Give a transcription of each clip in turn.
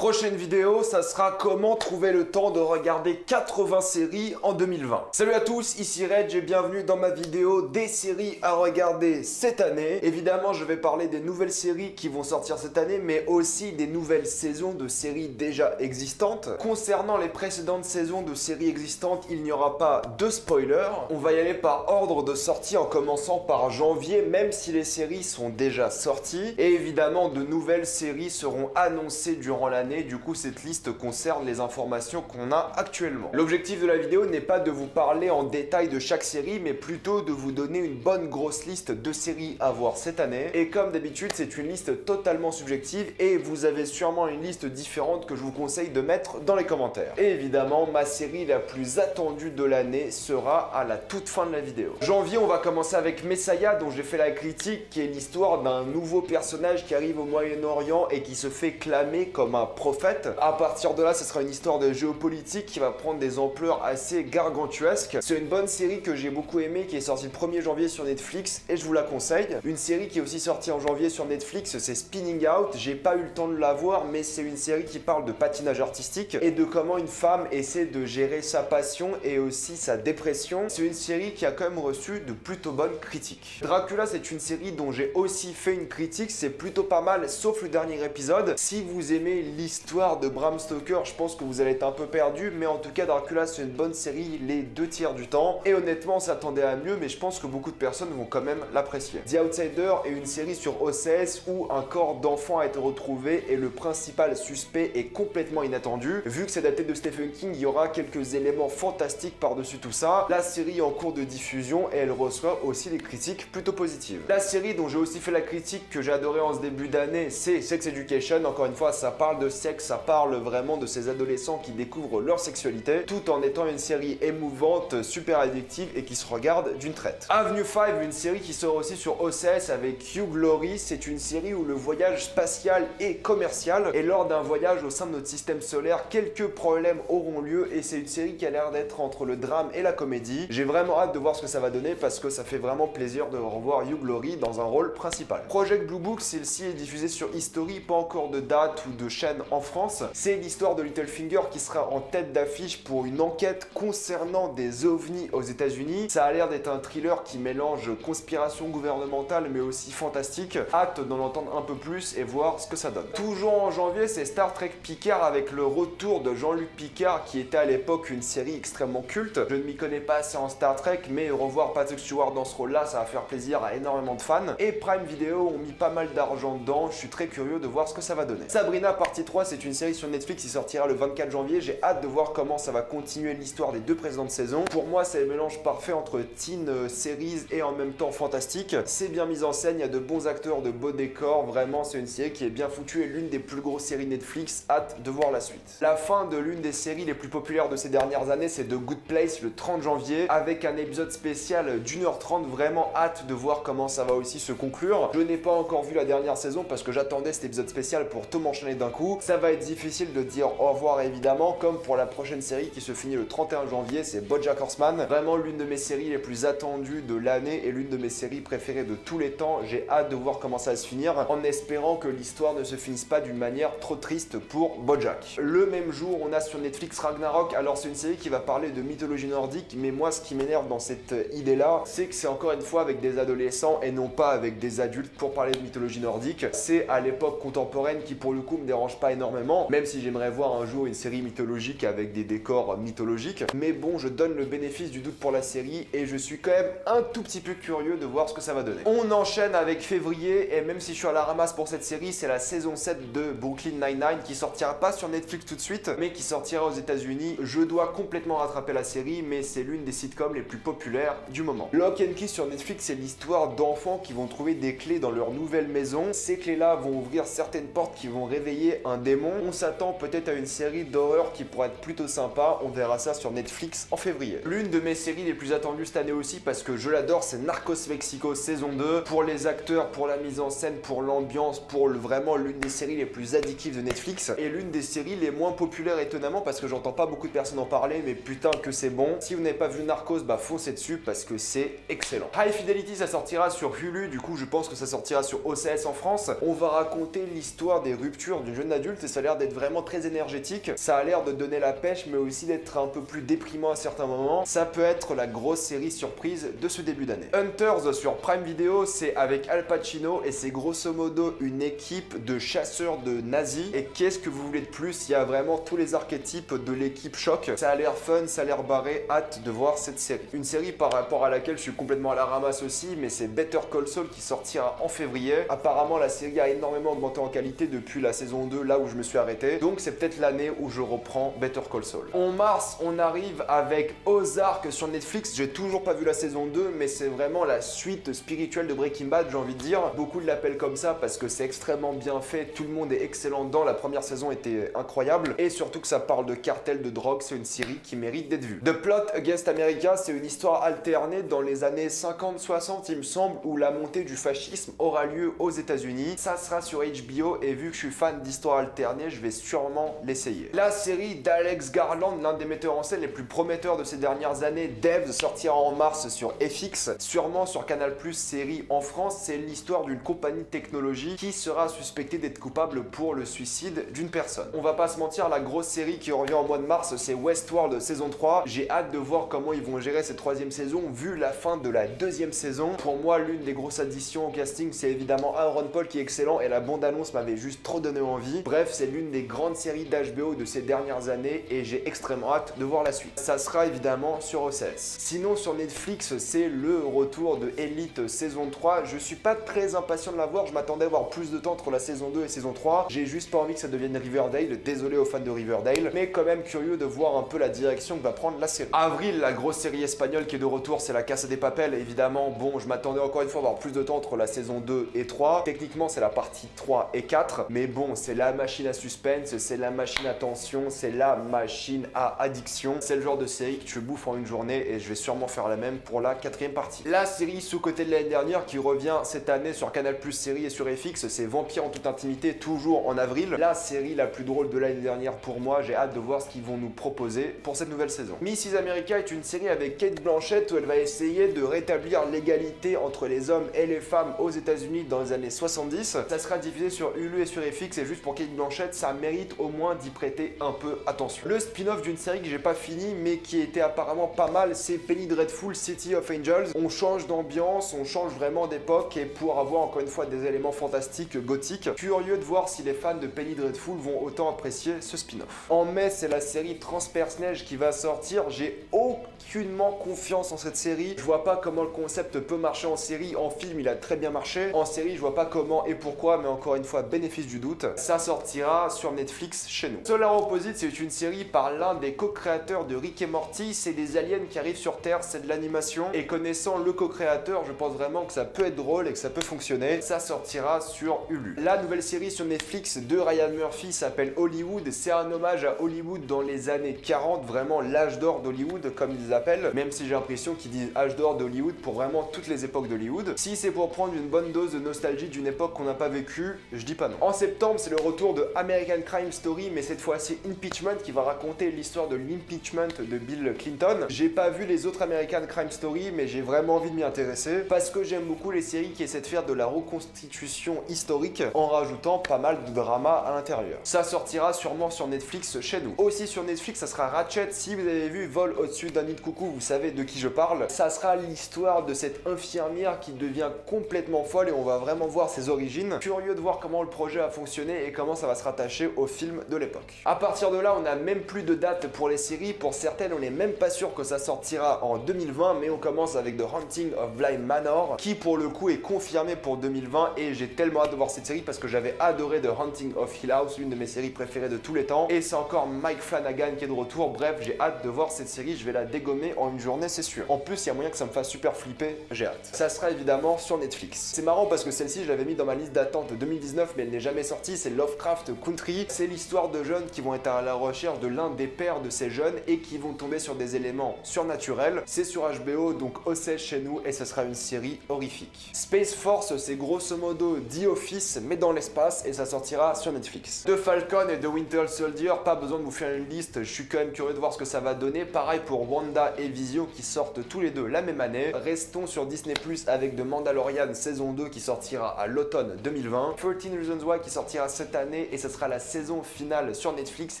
Prochaine vidéo, ça sera comment trouver le temps de regarder 80 séries en 2020. Salut à tous, ici Reg et bienvenue dans ma vidéo des séries à regarder cette année. Évidemment, je vais parler des nouvelles séries qui vont sortir cette année, mais aussi des nouvelles saisons de séries déjà existantes. Concernant les précédentes saisons de séries existantes, il n'y aura pas de spoilers. On va y aller par ordre de sortie en commençant par janvier, même si les séries sont déjà sorties. Et évidemment, de nouvelles séries seront annoncées durant l'année. Du coup, cette liste concerne les informations qu'on a actuellement. L'objectif de la vidéo n'est pas de vous parler en détail de chaque série, mais plutôt de vous donner une bonne grosse liste de séries à voir cette année. Et comme d'habitude, c'est une liste totalement subjective et vous avez sûrement une liste différente que je vous conseille de mettre dans les commentaires. Et évidemment, ma série la plus attendue de l'année sera à la toute fin de la vidéo. Janvier, on va commencer avec Messiah, dont j'ai fait la critique, qui est l'histoire d'un nouveau personnage qui arrive au Moyen-Orient et qui se fait clamer comme un prophète. À partir de là, ce sera une histoire de géopolitique qui va prendre des ampleurs assez gargantuesques. C'est une bonne série que j'ai beaucoup aimée, qui est sortie le 1er janvier sur Netflix et je vous la conseille. Une série qui est aussi sortie en janvier sur Netflix, c'est Spinning Out. J'ai pas eu le temps de la voir, mais c'est une série qui parle de patinage artistique et de comment une femme essaie de gérer sa passion et aussi sa dépression. C'est une série qui a quand même reçu de plutôt bonnes critiques. Dracula, c'est une série dont j'ai aussi fait une critique, c'est plutôt pas mal, sauf le dernier épisode. Si vous aimez l'histoire de Bram Stoker, je pense que vous allez être un peu perdu, mais en tout cas Dracula c'est une bonne série les 2/3 du temps et honnêtement on s'attendait à mieux, mais je pense que beaucoup de personnes vont quand même l'apprécier. The Outsider est une série sur OCS où un corps d'enfant a été retrouvé et le principal suspect est complètement inattendu. Vu que c'est daté de Stephen King, il y aura quelques éléments fantastiques par-dessus tout ça. La série est en cours de diffusion et elle reçoit aussi des critiques plutôt positives. La série dont j'ai aussi fait la critique que j'ai adoré en ce début d'année, c'est Sex Education. Encore une fois, ça parle de sexe, ça parle vraiment de ces adolescents qui découvrent leur sexualité, tout en étant une série émouvante, super addictive et qui se regarde d'une traite. Avenue 5, une série qui sort aussi sur OCS avec Hugh Laurie. C'est une série où le voyage spatial est commercial et lors d'un voyage au sein de notre système solaire, quelques problèmes auront lieu et c'est une série qui a l'air d'être entre le drame et la comédie. J'ai vraiment hâte de voir ce que ça va donner parce que ça fait vraiment plaisir de revoir Hugh Laurie dans un rôle principal. Project Blue Book, celle-ci est diffusée sur History, pas encore de date ou de chaîne en France. C'est l'histoire de Littlefinger qui sera en tête d'affiche pour une enquête concernant des ovnis aux États-Unis. Ça a l'air d'être un thriller qui mélange conspiration gouvernementale mais aussi fantastique. Hâte d'en entendre un peu plus et voir ce que ça donne. Toujours en janvier, c'est Star Trek Picard avec le retour de Jean-Luc Picard qui était à l'époque une série extrêmement culte. Je ne m'y connais pas assez en Star Trek, mais revoir Patrick Stewart dans ce rôle-là, ça va faire plaisir à énormément de fans. Et Prime Video ont mis pas mal d'argent dedans. Je suis très curieux de voir ce que ça va donner. Sabrina partie 3, c'est une série sur Netflix qui sortira le 24 janvier. J'ai hâte de voir comment ça va continuer l'histoire des deux précédentes saisons. Pour moi, c'est le mélange parfait entre teen series et en même temps fantastique. C'est bien mis en scène, il y a de bons acteurs, de beaux décors. Vraiment, c'est une série qui est bien foutue et l'une des plus grosses séries Netflix. Hâte de voir la suite. La fin de l'une des séries les plus populaires de ces dernières années, c'est The Good Place le 30 janvier avec un épisode spécial d'1h30. Vraiment hâte de voir comment ça va aussi se conclure. Je n'ai pas encore vu la dernière saison parce que j'attendais cet épisode spécial pour tout m'enchaîner d'un coup. Ça va être difficile de dire au revoir évidemment, comme pour la prochaine série qui se finit le 31 janvier, c'est BoJack Horseman. Vraiment l'une de mes séries les plus attendues de l'année et l'une de mes séries préférées de tous les temps. J'ai hâte de voir comment ça va se finir en espérant que l'histoire ne se finisse pas d'une manière trop triste pour BoJack. Le même jour, on a sur Netflix Ragnarok. Alors c'est une série qui va parler de mythologie nordique, mais moi ce qui m'énerve dans cette idée-là, c'est que c'est encore une fois avec des adolescents et non pas avec des adultes pour parler de mythologie nordique. C'est à l'époque contemporaine qui pour le coup me dérange pas énormément, même si j'aimerais voir un jour une série mythologique avec des décors mythologiques. Mais bon, je donne le bénéfice du doute pour la série et je suis quand même un tout petit peu curieux de voir ce que ça va donner. On enchaîne avec février et même si je suis à la ramasse pour cette série, c'est la saison 7 de Brooklyn Nine-Nine qui sortira pas sur Netflix tout de suite, mais qui sortira aux États-Unis. Je dois complètement rattraper la série, mais c'est l'une des sitcoms les plus populaires du moment. Lock and Key sur Netflix, c'est l'histoire d'enfants qui vont trouver des clés dans leur nouvelle maison. Ces clés-là vont ouvrir certaines portes qui vont réveiller un démon. On s'attend peut-être à une série d'horreur qui pourrait être plutôt sympa. On verra ça sur Netflix en février. L'une de mes séries les plus attendues cette année aussi, parce que je l'adore, c'est Narcos Mexico saison 2. Pour les acteurs, pour la mise en scène, pour l'ambiance, pour vraiment l'une des séries les plus addictives de Netflix et l'une des séries les moins populaires étonnamment parce que j'entends pas beaucoup de personnes en parler, mais putain que c'est bon. Si vous n'avez pas vu Narcos, bah foncez dessus parce que c'est excellent. High Fidelity, ça sortira sur Hulu, du coup je pense que ça sortira sur OCS en France. On va raconter l'histoire des ruptures d'une jeune adulte adulte et ça a l'air d'être vraiment très énergétique. Ça a l'air de donner la pêche mais aussi d'être un peu plus déprimant à certains moments. Ça peut être la grosse série surprise de ce début d'année. Hunters sur Prime Video, c'est avec Al Pacino et c'est grosso modo une équipe de chasseurs de nazis. Et qu'est-ce que vous voulez de plus? Il y a vraiment tous les archétypes de l'équipe choc. Ça a l'air fun, ça a l'air barré, hâte de voir cette série. Une série par rapport à laquelle je suis complètement à la ramasse aussi, mais c'est Better Call Saul qui sortira en février. Apparemment la série a énormément augmenté en qualité depuis la saison 2, là où je me suis arrêté. Donc c'est peut-être l'année où je reprends Better Call Saul. En mars, on arrive avec Ozark sur Netflix. J'ai toujours pas vu la saison 2, mais c'est vraiment la suite spirituelle de Breaking Bad, j'ai envie de dire. Beaucoup l'appellent comme ça parce que c'est extrêmement bien fait, tout le monde est excellent dedans, la première saison était incroyable et surtout que ça parle de cartel de drogue, c'est une série qui mérite d'être vue. The Plot Against America, c'est une histoire alternée dans les années 50-60 il me semble, où la montée du fascisme aura lieu aux États-Unis. Ça sera sur HBO et vu que je suis fan d'histoire alternée, je vais sûrement l'essayer. La série d'Alex Garland, l'un des metteurs en scène les plus prometteurs de ces dernières années, Devs, sortira en mars sur FX, sûrement sur Canal+, série en France. C'est l'histoire d'une compagnie de technologie qui sera suspectée d'être coupable pour le suicide d'une personne. On va pas se mentir, la grosse série qui revient en mois de mars, c'est Westworld saison 3. J'ai hâte de voir comment ils vont gérer cette troisième saison vu la fin de la deuxième saison. Pour moi, l'une des grosses additions au casting, c'est évidemment Aaron Paul qui est excellent et la bande-annonce m'avait juste trop donné envie. Bref, c'est l'une des grandes séries d'HBO de ces dernières années et j'ai extrêmement hâte de voir la suite. Ça sera évidemment sur OCS. Sinon, sur Netflix, c'est le retour de Elite saison 3. Je suis pas très impatient de la voir, je m'attendais à avoir plus de temps entre la saison 2 et saison 3. J'ai juste pas envie que ça devienne Riverdale, désolé aux fans de Riverdale, mais quand même curieux de voir un peu la direction que va prendre la série. Avril, la grosse série espagnole qui est de retour, c'est La Casa de Papel, évidemment. Bon, je m'attendais encore une fois à avoir plus de temps entre la saison 2 et 3. Techniquement, c'est la partie 3 et 4, mais bon, c'est la machine à suspense, c'est la machine à tension, c'est la machine à addiction. C'est le genre de série que tu bouffes en une journée et je vais sûrement faire la même pour la quatrième partie. La série sous-côté de l'année dernière qui revient cette année sur Canal+ série et sur FX, c'est Vampire en toute intimité, toujours en avril. La série la plus drôle de l'année dernière pour moi, j'ai hâte de voir ce qu'ils vont nous proposer pour cette nouvelle saison. Mrs. America est une série avec Kate Blanchett où elle va essayer de rétablir l'égalité entre les hommes et les femmes aux États-Unis dans les années 70. Ça sera diffusé sur Hulu et sur FX et juste pour Kate Blanchett, ça mérite au moins d'y prêter un peu attention. Le spin-off d'une série que j'ai pas fini mais qui était apparemment pas mal, c'est Penny Dreadful City of Angels. On change d'ambiance, on change vraiment d'époque et pour avoir encore une fois des éléments fantastiques gothiques. Curieux de voir si les fans de Penny Dreadful vont autant apprécier ce spin-off. En mai, c'est la série Transperce-Neige qui va sortir. J'ai aucunement confiance en cette série. Je vois pas comment le concept peut marcher en série. En film, il a très bien marché. En série, je vois pas comment et pourquoi, mais encore une fois, bénéfice du doute. Ça sortira sur Netflix chez nous. Solar Opposite, c'est une série par l'un des co-créateurs de Rick et Morty. C'est des aliens qui arrivent sur Terre, c'est de l'animation. Et connaissant le co-créateur, je pense vraiment que ça peut être drôle et que ça peut fonctionner. Ça sortira sur Hulu. La nouvelle série sur Netflix de Ryan Murphy s'appelle Hollywood. C'est un hommage à Hollywood dans les années 40, vraiment l'âge d'or d'Hollywood comme ils l'appellent, même si j'ai l'impression qu'ils disent âge d'or d'Hollywood pour vraiment toutes les époques d'Hollywood. Si c'est pour prendre une bonne dose de nostalgie d'une époque qu'on n'a pas vécue, je dis pas non. En septembre, c'est le retour de American Crime Story, mais cette fois-ci Impeachment, qui va raconter l'histoire de l'impeachment de Bill Clinton. J'ai pas vu les autres American Crime Story, mais j'ai vraiment envie de m'y intéresser parce que j'aime beaucoup les séries qui essaient de faire de la reconstitution historique en rajoutant pas mal de drama à l'intérieur. Ça sortira sûrement sur Netflix chez nous. Aussi sur Netflix, ça sera Ratchet. Si vous avez vu Vol au-dessus d'un nid de coucou, vous savez de qui je parle. Ça sera l'histoire de cette infirmière qui devient complètement folle et on va vraiment voir ses origines. Curieux de voir comment le projet a fonctionné et comment ça va se rattacher au film de l'époque. À partir de là, on n'a même plus de date pour les séries. Pour certaines, on n'est même pas sûr que ça sortira en 2020, mais on commence avec The Haunting of Bly Manor, qui pour le coup est confirmé pour 2020 et j'ai tellement hâte de voir cette série parce que j'avais adoré The Haunting of Hill House, l'une de mes séries préférées de tous les temps, et c'est encore Mike Flanagan qui est de retour. Bref, j'ai hâte de voir cette série, je vais la dégommer en une journée, c'est sûr. En plus, il y a moyen que ça me fasse super flipper, j'ai hâte. Ça sera évidemment sur Netflix. C'est marrant parce que celle-ci, je l'avais mis dans ma liste d'attente 2019, mais elle n'est jamais sortie, c'est Lovecraft Country. C'est l'histoire de jeunes qui vont être à la recherche de l'un des pères de ces jeunes et qui vont tomber sur des éléments surnaturels. C'est sur HBO, donc OCS chez nous, et ce sera une série horrifique. Space Force, c'est grosso modo The Office, mais dans l'espace, et ça sortira sur Netflix. The Falcon et The Winter Soldier, pas besoin de vous faire une liste, je suis quand même curieux de voir ce que ça va donner. Pareil pour Wanda et Vision qui sortent tous les deux la même année. Restons sur Disney+ avec The Mandalorian saison 2 qui sortira à l'automne 2020. 13 Reasons Why qui sortira cette année année et ça sera la saison finale sur Netflix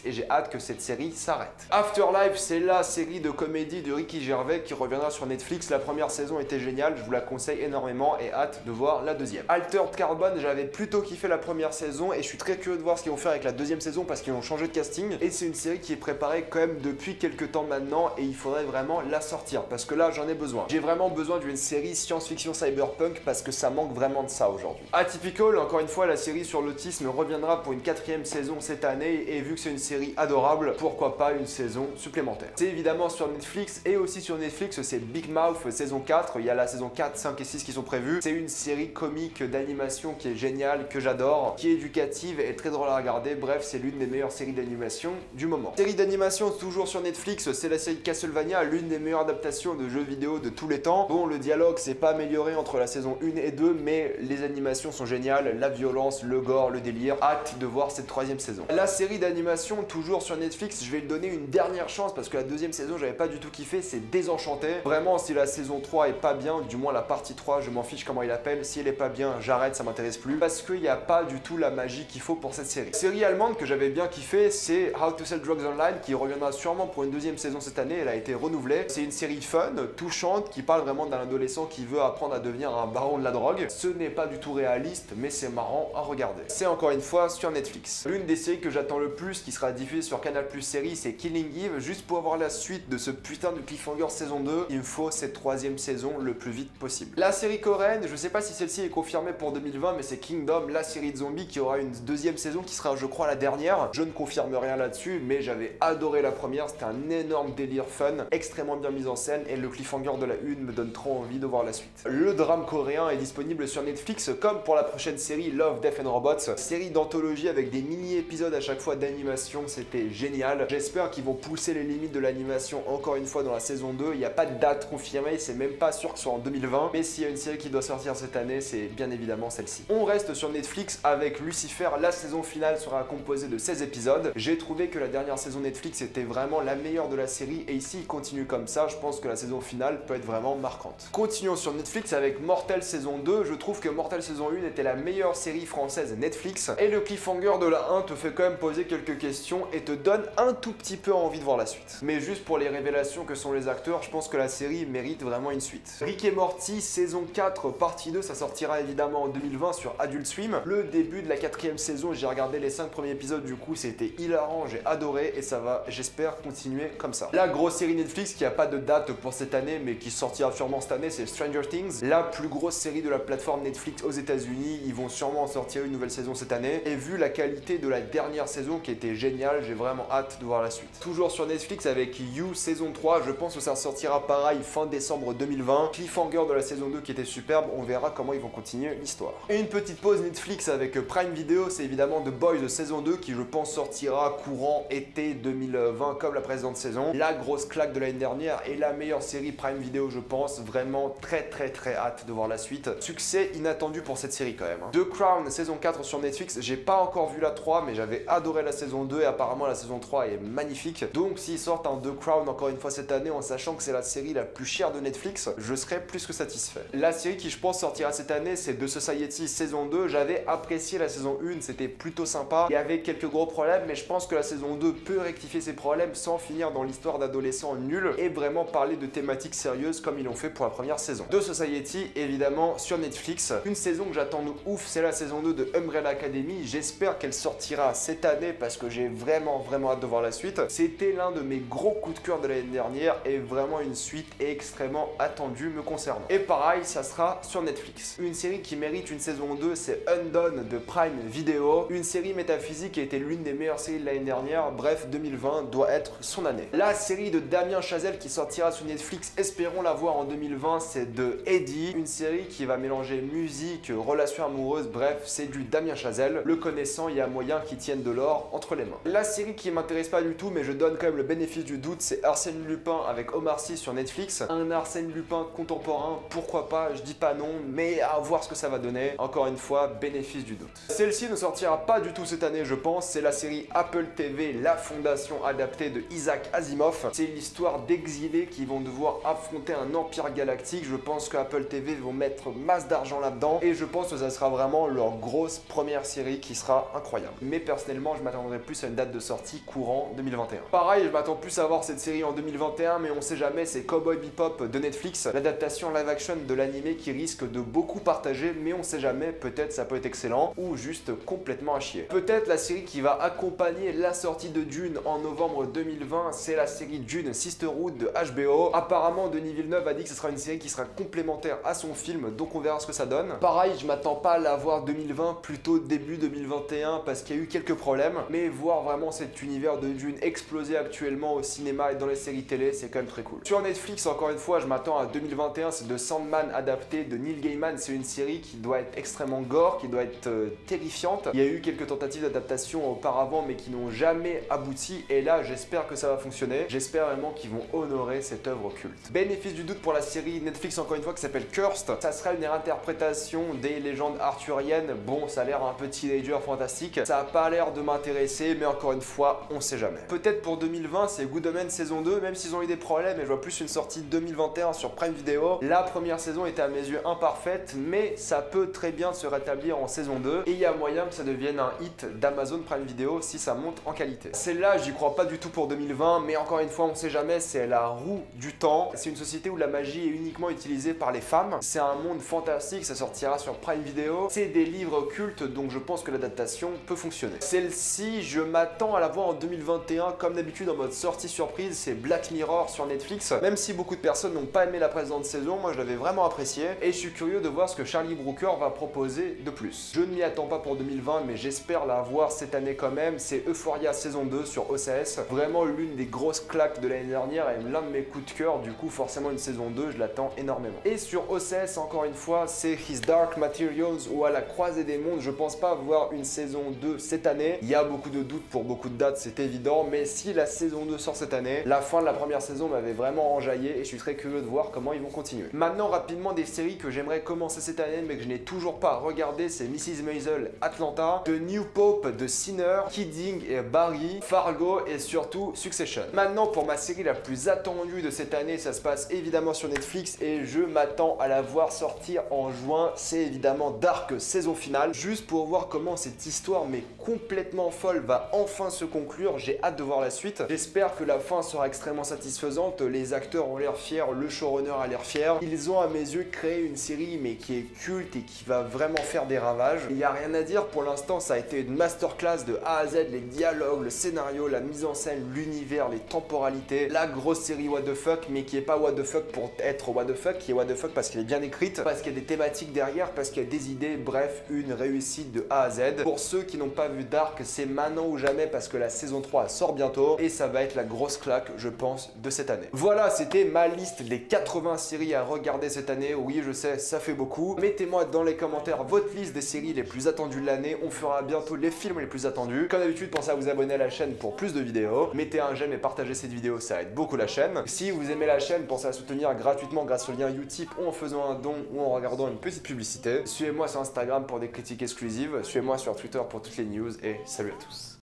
et j'ai hâte que cette série s'arrête. Afterlife, c'est la série de comédie de Ricky Gervais qui reviendra sur Netflix. La première saison était géniale, je vous la conseille énormément et hâte de voir la deuxième. Altered Carbon, j'avais plutôt kiffé la première saison et je suis très curieux de voir ce qu'ils vont faire avec la deuxième saison parce qu'ils ont changé de casting et c'est une série qui est préparée quand même depuis quelques temps maintenant et il faudrait vraiment la sortir parce que là j'en ai besoin. J'ai vraiment besoin d'une série science-fiction cyberpunk parce que ça manque vraiment de ça aujourd'hui. Atypical, encore une fois, la série sur l'autisme reviendra pour une 4e saison cette année et vu que c'est une série adorable, pourquoi pas une saison supplémentaire. C'est évidemment sur Netflix et aussi sur Netflix, c'est Big Mouth saison 4, il y a la saison 4, 5 et 6 qui sont prévues. C'est une série comique d'animation qui est géniale, que j'adore, qui est éducative et très drôle à regarder. Bref, c'est l'une des meilleures séries d'animation du moment. Série d'animation toujours sur Netflix, c'est la série Castlevania, l'une des meilleures adaptations de jeux vidéo de tous les temps. Bon, le dialogue s'est pas amélioré entre la saison 1 et 2, mais les animations sont géniales, la violence, le gore, le délire. Hâte de voir cette 3e saison. La série d'animation toujours sur Netflix, je vais lui donner une dernière chance parce que la 2e saison j'avais pas du tout kiffé, c'est Désenchanté. Vraiment, si la saison 3 est pas bien, du moins la partie 3, je m'en fiche comment il appelle, si elle est pas bien, j'arrête, ça m'intéresse plus parce qu'il n'y a pas du tout la magie qu'il faut pour cette série. Série allemande que j'avais bien kiffé, c'est How to Sell Drugs Online qui reviendra sûrement pour une 2e saison cette année, elle a été renouvelée. C'est une série fun, touchante, qui parle vraiment d'un adolescent qui veut apprendre à devenir un baron de la drogue. Ce n'est pas du tout réaliste, mais c'est marrant à regarder. C'est encore une fois sur Netflix. L'une des séries que j'attends le plus, qui sera diffusée sur Canal+ série, c'est Killing Eve. Juste pour avoir la suite de ce putain de cliffhanger saison 2, il me faut cette 3e saison le plus vite possible. La série coréenne, je sais pas si celle-ci est confirmée pour 2020, mais c'est Kingdom, la série de zombies qui aura une 2e saison qui sera, je crois, la dernière. Je ne confirme rien là-dessus, mais j'avais adoré la première. C'était un énorme délire fun, extrêmement bien mis en scène et le cliffhanger de la une me donne trop envie de voir la suite. Le drame coréen est disponible sur Netflix comme pour la prochaine série Love, Death and Robots, série d'anthologie avec des mini-épisodes à chaque fois d'animation, c'était génial. J'espère qu'ils vont pousser les limites de l'animation encore une fois dans la saison 2. Il n'y a pas de date confirmée, c'est même pas sûr que ce soit en 2020, mais s'il y a une série qui doit sortir cette année, c'est bien évidemment celle-ci. On reste sur Netflix avec Lucifer, la saison finale sera composée de 16 épisodes. J'ai trouvé que la dernière saison Netflix était vraiment la meilleure de la série et ici il continue comme ça, je pense que la saison finale peut être vraiment marquante. Continuons sur Netflix avec Mortel saison 2, je trouve que Mortel saison 1 était la meilleure série française Netflix et le cliffhanger de la 1 te fait quand même poser quelques questions et te donne un tout petit peu envie de voir la suite. Mais juste pour les révélations que sont les acteurs, je pense que la série mérite vraiment une suite. Rick et Morty saison 4 partie 2, ça sortira évidemment en 2020 sur Adult Swim. Le début de la 4e saison, j'ai regardé les 5 premiers épisodes, du coup c'était hilarant, j'ai adoré et ça va, j'espère, continuer comme ça. La grosse série Netflix qui a pas de date pour cette année mais qui sortira sûrement cette année, c'est Stranger Things, la plus grosse série de la plateforme Netflix aux États-Unis. Ils vont sûrement en sortir une nouvelle saison cette année et vu la qualité de la dernière saison qui était géniale, j'ai vraiment hâte de voir la suite. Toujours sur Netflix avec You saison 3, je pense que ça sortira pareil fin décembre 2020. Cliffhanger de la saison 2 qui était superbe, on verra comment ils vont continuer l'histoire. Et une petite pause Netflix avec Prime Video, c'est évidemment The Boys saison 2 qui je pense sortira courant été 2020 comme la précédente saison. La grosse claque de l'année dernière et la meilleure série Prime Video je pense, vraiment très hâte de voir la suite. Succès inattendu pour cette série quand même. The Crown saison 4 sur Netflix, j'ai pas encore vu la 3 mais j'avais adoré la saison 2 et apparemment la saison 3 est magnifique. Donc s'ils sortent un The Crown encore une fois cette année en sachant que c'est la série la plus chère de Netflix, je serais plus que satisfait. La série qui je pense sortira cette année c'est The Society saison 2, j'avais apprécié la saison 1, c'était plutôt sympa, il y avait quelques gros problèmes mais je pense que la saison 2 peut rectifier ses problèmes sans finir dans l'histoire d'adolescents nuls et vraiment parler de thématiques sérieuses comme ils l'ont fait pour la première saison. The Society évidemment sur Netflix. Une saison que j'attends de ouf, c'est la saison 2 de Umbrella Academy, j'espère qu'elle sortira cette année parce que j'ai vraiment hâte de voir la suite. C'était l'un de mes gros coups de cœur de l'année dernière et vraiment une suite extrêmement attendue me concernant. Et pareil, ça sera sur Netflix. Une série qui mérite une saison 2, c'est Undone de Prime Video, une série métaphysique qui a été l'une des meilleures séries de l'année dernière. Bref, 2020 doit être son année. La série de Damien Chazelle qui sortira sur Netflix, espérons la voir en 2020, c'est de Eddie, une série qui va mélanger musique, relations amoureuses, bref, c'est du Damien Chazelle. Le connaissant, il y a moyen qu'il tienne de l'or entre les mains. La série qui m'intéresse pas du tout, mais je donne quand même le bénéfice du doute, c'est Arsène Lupin avec Omar Sy sur Netflix. Un Arsène Lupin contemporain, pourquoi pas, je dis pas non, mais à voir ce que ça va donner. Encore une fois, bénéfice du doute. Celle-ci ne sortira pas du tout cette année, je pense, c'est la série Apple TV, la fondation adaptée de Isaac Asimov. C'est l'histoire d'exilés qui vont devoir affronter un empire galactique. Je pense que Apple TV vont mettre masse d'argent là-dedans et je pense que ça sera vraiment leur grosse première série qui sera sera incroyable. Mais personnellement, je m'attendrais plus à une date de sortie courant 2021. Pareil, je m'attends plus à voir cette série en 2021, mais on sait jamais, c'est Cowboy Bebop de Netflix, l'adaptation live action de l'animé qui risque de beaucoup partager, mais on sait jamais, peut-être ça peut être excellent ou juste complètement à chier. Peut-être la série qui va accompagner la sortie de Dune en novembre 2020, c'est la série Dune Sisterhood de HBO. Apparemment, Denis Villeneuve a dit que ce sera une série qui sera complémentaire à son film, donc on verra ce que ça donne. Pareil, je m'attends pas à la voir 2020, plutôt début 2021 parce qu'il y a eu quelques problèmes, mais voir vraiment cet univers de Dune exploser actuellement au cinéma et dans les séries télé, c'est quand même très cool. Sur Netflix, encore une fois, je m'attends à 2021, c'est The Sandman adapté de Neil Gaiman. C'est une série qui doit être extrêmement gore, qui doit être terrifiante. Il y a eu quelques tentatives d'adaptation auparavant, mais qui n'ont jamais abouti, et là, j'espère que ça va fonctionner. J'espère vraiment qu'ils vont honorer cette œuvre culte. Bénéfice du doute pour la série Netflix, encore une fois, qui s'appelle Cursed. Ça sera une réinterprétation des légendes arthuriennes. Bon, ça a l'air un peu teenager fantastique. Ça a pas l'air de m'intéresser, mais encore une fois, on sait jamais. Peut-être pour 2020, c'est Good Omens saison 2, même s'ils ont eu des problèmes, et je vois plus une sortie 2021 sur Prime Video. La première saison était à mes yeux imparfaite, mais ça peut très bien se rétablir en saison 2, et il y a moyen que ça devienne un hit d'Amazon Prime Video si ça monte en qualité. Celle-là, j'y crois pas du tout pour 2020, mais encore une fois, on sait jamais, c'est la roue du temps. C'est une société où la magie est uniquement utilisée par les femmes. C'est un monde fantastique, ça sortira sur Prime Video. C'est des livres cultes, donc je pense que l'adaptation peut fonctionner. Celle-ci, je m'attends à la voir en 2021, comme d'habitude en mode sortie surprise, c'est Black Mirror sur Netflix. Même si beaucoup de personnes n'ont pas aimé la précédente saison, moi je l'avais vraiment apprécié, et je suis curieux de voir ce que Charlie Brooker va proposer de plus. Je ne m'y attends pas pour 2020, mais j'espère la voir cette année quand même. C'est Euphoria saison 2 sur OCS, vraiment l'une des grosses claques de l'année dernière et l'un de mes coups de cœur, du coup forcément une saison 2, je l'attends énormément. Et sur OCS, encore une fois, c'est His Dark Materials ou À la croisée des mondes. Je pense pas voir une saison 2 cette année. Il y a beaucoup de doutes pour beaucoup de dates, c'est évident, mais si la saison 2 sort cette année, la fin de la première saison m'avait vraiment enjaillé et je suis très curieux de voir comment ils vont continuer. Maintenant, rapidement, des séries que j'aimerais commencer cette année mais que je n'ai toujours pas regardé, c'est Mrs. Maisel, Atlanta, The New Pope de Sinner, Kidding et Barry, Fargo et surtout Succession. Maintenant, pour ma série la plus attendue de cette année, ça se passe évidemment sur Netflix et je m'attends à la voir sortir en juin. C'est évidemment Dark saison finale, juste pour voir comment cette histoire mais complètement folle va enfin se conclure. J'ai hâte de voir la suite. J'espère que la fin sera extrêmement satisfaisante. Les acteurs ont l'air fiers, le showrunner a l'air fier. Ils ont à mes yeux créé une série mais qui est culte et qui va vraiment faire des ravages. Il n'y a rien à dire pour l'instant, ça a été une masterclass de A à Z, les dialogues, le scénario, la mise en scène, l'univers, les temporalités, la grosse série what the fuck, mais qui est pas what the fuck pour être what the fuck, qui est what the fuck parce qu'elle est bien écrite, parce qu'il y a des thématiques derrière, parce qu'il y a des idées, bref, une réussite de A à Z. Pour ceux qui n'ont pas vu Dark, c'est maintenant ou jamais parce que la saison 3 sort bientôt et ça va être la grosse claque, je pense, de cette année. Voilà, c'était ma liste des 80 séries à regarder cette année. Oui, je sais, ça fait beaucoup. Mettez-moi dans les commentaires votre liste des séries les plus attendues de l'année. On fera bientôt les films les plus attendus. Comme d'habitude, pensez à vous abonner à la chaîne pour plus de vidéos. Mettez un j'aime et partagez cette vidéo, ça aide beaucoup la chaîne. Si vous aimez la chaîne, pensez à soutenir gratuitement grâce au lien Utip ou en faisant un don ou en regardant une petite publicité. Suivez-moi sur Instagram pour des critiques exclusives. Suivez-moi sur Twitter pour toutes les news et salut à tous.